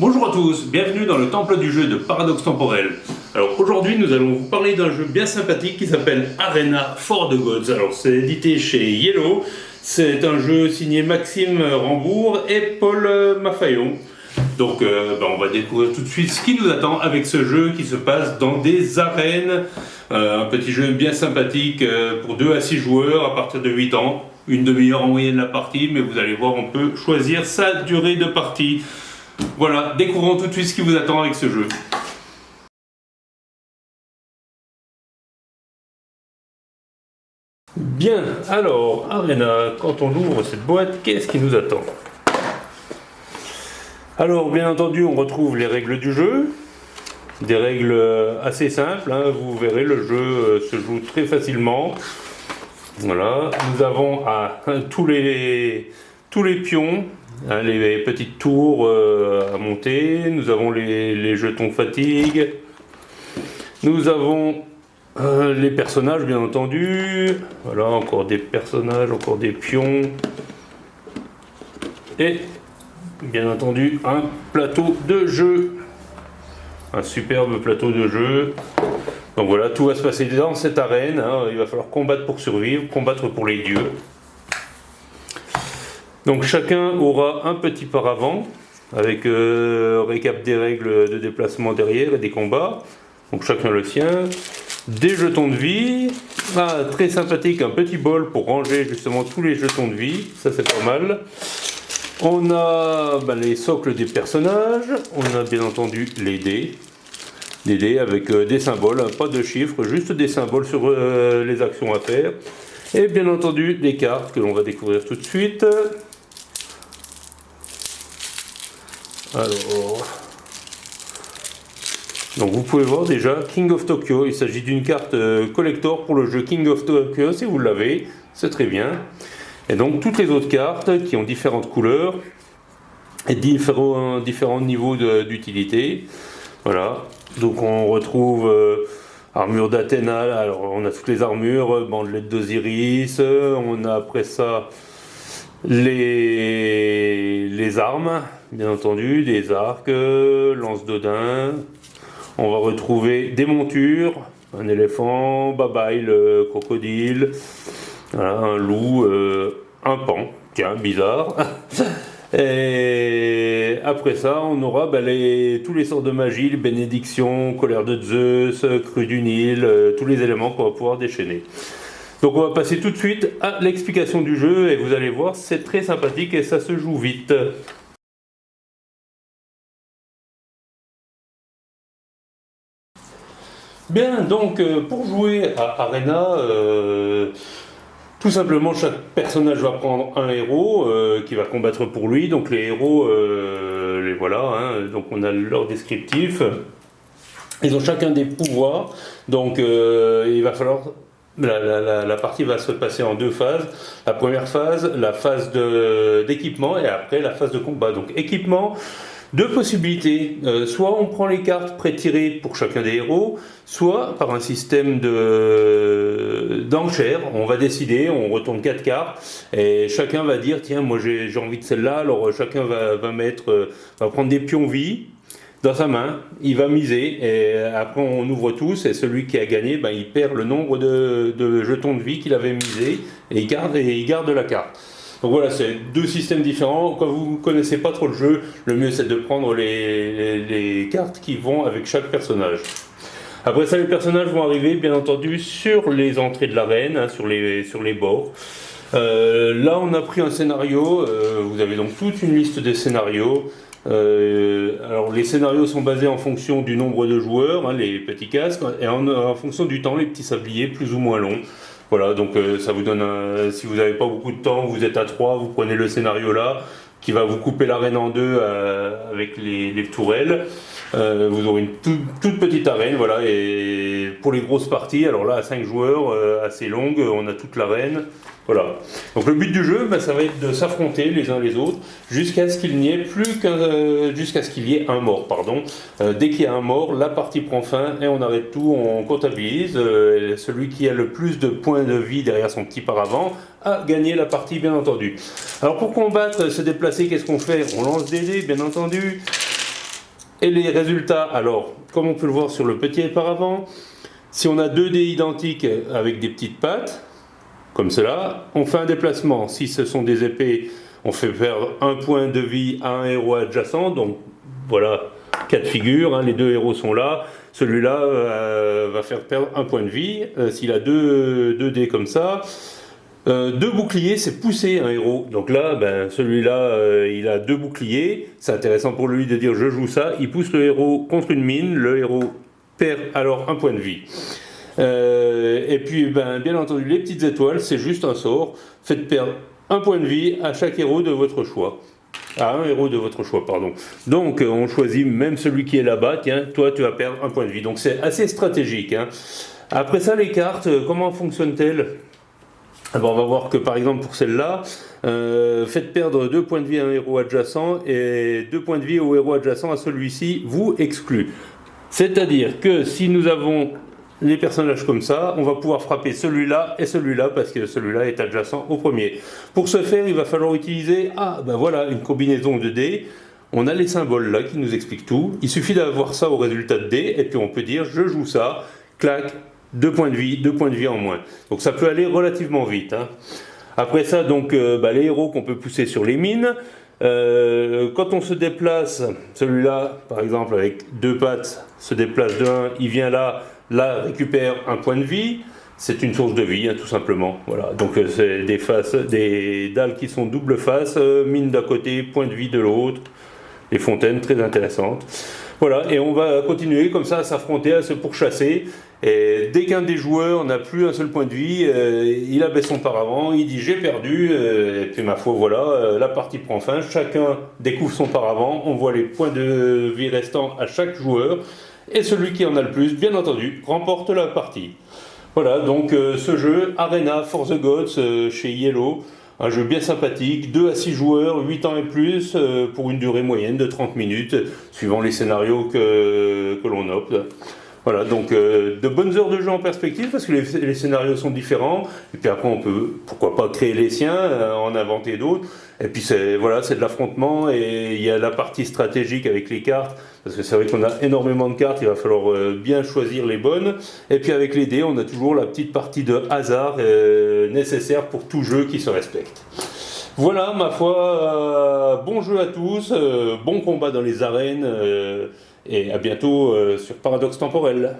Bonjour à tous, bienvenue dans le temple du jeu de Paradoxe Temporel. Alors aujourd'hui nous allons vous parler d'un jeu bien sympathique qui s'appelle Arena for the Gods. Alors c'est édité chez Yellow, c'est un jeu signé Maxime Rambourg et Paul Maffaillon. Donc on va découvrir tout de suite ce qui nous attend avec ce jeu qui se passe dans des arènes. Un petit jeu bien sympathique pour 2 à 6 joueurs à partir de 8 ans. Une demi-heure en moyenne la partie, mais vous allez voir, on peut choisir sa durée de partie. Voilà, découvrons tout de suite ce qui vous attend avec ce jeu. Bien, alors, Arena, quand on ouvre cette boîte, qu'est-ce qui nous attend? Alors, bien entendu, on retrouve les règles du jeu. Des règles assez simples, hein. Vous verrez, le jeu se joue très facilement. Voilà, nous avons tous les pions, hein, les petites tours à monter. Nous avons les jetons fatigue. Nous avons les personnages, bien entendu. Voilà, encore des personnages, encore des pions. Et bien entendu un plateau de jeu. Un superbe plateau de jeu. Donc voilà, tout va se passer dans cette arène, hein. Il va falloir combattre pour survivre, combattre pour les dieux. Donc chacun aura un petit paravent, avec récap des règles de déplacement derrière et des combats. Donc chacun le sien. Des jetons de vie. Très sympathique, un petit bol pour ranger justement tous les jetons de vie. Ça c'est pas mal. On a les socles des personnages. On a bien entendu les dés. Des dés avec des symboles, pas de chiffres, juste des symboles sur les actions à faire. Et bien entendu des cartes que l'on va découvrir tout de suite. Alors, donc vous pouvez voir déjà King of Tokyo. Il s'agit d'une carte collector pour le jeu King of Tokyo. Si vous l'avez, c'est très bien. Et donc toutes les autres cartes qui ont différentes couleurs et différents niveaux d'utilité. Voilà. Donc on retrouve armure d'Athéna, alors on a toutes les armures, bandelette d'Osiris, on a après ça les armes, bien entendu, des arcs, lance d'Odin. On va retrouver des montures, un éléphant, Babaï le crocodile, voilà, un loup, un pan, tiens, bizarre. Et après ça, on aura tous les sorts de magie, les bénédictions, colère de Zeus, crue du Nil, tous les éléments qu'on va pouvoir déchaîner. Donc on va passer tout de suite à l'explication du jeu et vous allez voir, c'est très sympathique et ça se joue vite. Bien, donc pour jouer à Arena, tout simplement, chaque personnage va prendre un héros qui va combattre pour lui. Donc les héros, les voilà, hein. Donc on a leur descriptif. Ils ont chacun des pouvoirs. Donc il va falloir... La partie va se passer en 2 phases. La première phase, la phase d'équipement et après la phase de combat. Donc équipement... 2 possibilités, soit on prend les cartes pré-tirées pour chacun des héros, soit par un système d'enchères, on va décider, on retourne 4 cartes, et chacun va dire, tiens, moi j'ai envie de celle-là, alors chacun va prendre des pions vie dans sa main, il va miser, et après on ouvre tous, et celui qui a gagné, il perd le nombre de jetons de vie qu'il avait misé, et il garde la carte. Donc voilà, c'est 2 systèmes différents. Quand vous ne connaissez pas trop le jeu, le mieux c'est de prendre les cartes qui vont avec chaque personnage. Après ça, les personnages vont arriver bien entendu sur les entrées de l'arène, hein, sur les bords. Là on a pris un scénario, vous avez donc toute une liste des scénarios. Alors les scénarios sont basés en fonction du nombre de joueurs, hein, les petits casques, et en fonction du temps, les petits sabliers plus ou moins longs. Voilà, donc ça vous donne si vous n'avez pas beaucoup de temps, vous êtes à 3, vous prenez le scénario là, qui va vous couper l'arène en 2 avec les tourelles. Vous aurez une toute petite arène, voilà, et pour les grosses parties, alors là à 5 joueurs, assez longue, on a toute l'arène. Voilà. Donc le but du jeu, ça va être de s'affronter les uns les autres jusqu'à ce qu'il n'y ait jusqu'à ce qu'il y ait un mort, pardon. Dès qu'il y a un mort, la partie prend fin et on arrête tout, on comptabilise. Celui qui a le plus de points de vie derrière son petit paravent a gagné la partie, bien entendu. Alors pour combattre, se déplacer, qu'est-ce qu'on fait? On lance des dés, bien entendu. Et les résultats, alors, comme on peut le voir sur le petit auparavant, si on a 2 dés identiques avec des petites pattes, comme cela, on fait un déplacement. Si ce sont des épées, on fait perdre 1 point de vie à un héros adjacent. Donc voilà, cas de figure, hein, les 2 héros sont là. Celui-là va faire perdre 1 point de vie. S'il a 2 dés comme ça, 2 boucliers, c'est pousser un héros. Donc là, ben, celui-là, il a 2 boucliers. C'est intéressant pour lui de dire je joue ça. Il pousse le héros contre une mine. Le héros perd alors 1 point de vie. Et puis, ben, bien entendu, les petites étoiles, c'est juste un sort. Faites perdre 1 point de vie à chaque héros de votre choix. À un héros de votre choix, pardon. Donc, on choisit même celui qui est là-bas. Tiens, toi, tu vas perdre 1 point de vie. Donc, c'est assez stratégique, hein. Après ça, les cartes, comment fonctionnent-elles? Alors, on va voir que, par exemple, pour celle-là, faites perdre 2 points de vie à un héros adjacent et 2 points de vie au héros adjacent à celui-ci, vous exclut. C'est-à-dire que si nous avons les personnages comme ça, on va pouvoir frapper celui-là et celui-là parce que celui-là est adjacent au premier. Pour ce faire, il va falloir utiliser ben voilà, une combinaison de dés. On a les symboles là qui nous expliquent tout. Il suffit d'avoir ça au résultat de dés et puis on peut dire je joue ça, clac, 2 points de vie, 2 points de vie en moins. Donc ça peut aller relativement vite, hein. Après ça, donc les héros qu'on peut pousser sur les mines. Quand on se déplace, celui-là, par exemple, avec 2 pattes, se déplace de 1, il vient là récupère 1 point de vie. C'est une source de vie, hein, tout simplement. Voilà. Donc c'est des dalles qui sont double face, mine d'un côté, point de vie de l'autre. Les fontaines très intéressantes. Voilà, et on va continuer comme ça à s'affronter, à se pourchasser. Et dès qu'un des joueurs n'a plus un seul point de vie, il abaisse son paravent, il dit j'ai perdu, et puis ma foi voilà, la partie prend fin, chacun découvre son paravent, on voit les points de vie restants à chaque joueur, et celui qui en a le plus, bien entendu, remporte la partie. Voilà, donc ce jeu, Arena for the Gods, chez Yellow, un jeu bien sympathique, 2 à 6 joueurs, 8 ans et plus, pour une durée moyenne de 30 minutes, suivant les scénarios que l'on opte. Voilà, donc de bonnes heures de jeu en perspective, parce que les scénarios sont différents, et puis après on peut, pourquoi pas, créer les siens, en inventer d'autres, et puis c'est de l'affrontement, et il y a la partie stratégique avec les cartes, parce que c'est vrai qu'on a énormément de cartes, il va falloir bien choisir les bonnes, et puis avec les dés, on a toujours la petite partie de hasard nécessaire pour tout jeu qui se respecte. Voilà, ma foi, bon jeu à tous, bon combat dans les arènes, et à bientôt sur Paradoxe Temporel.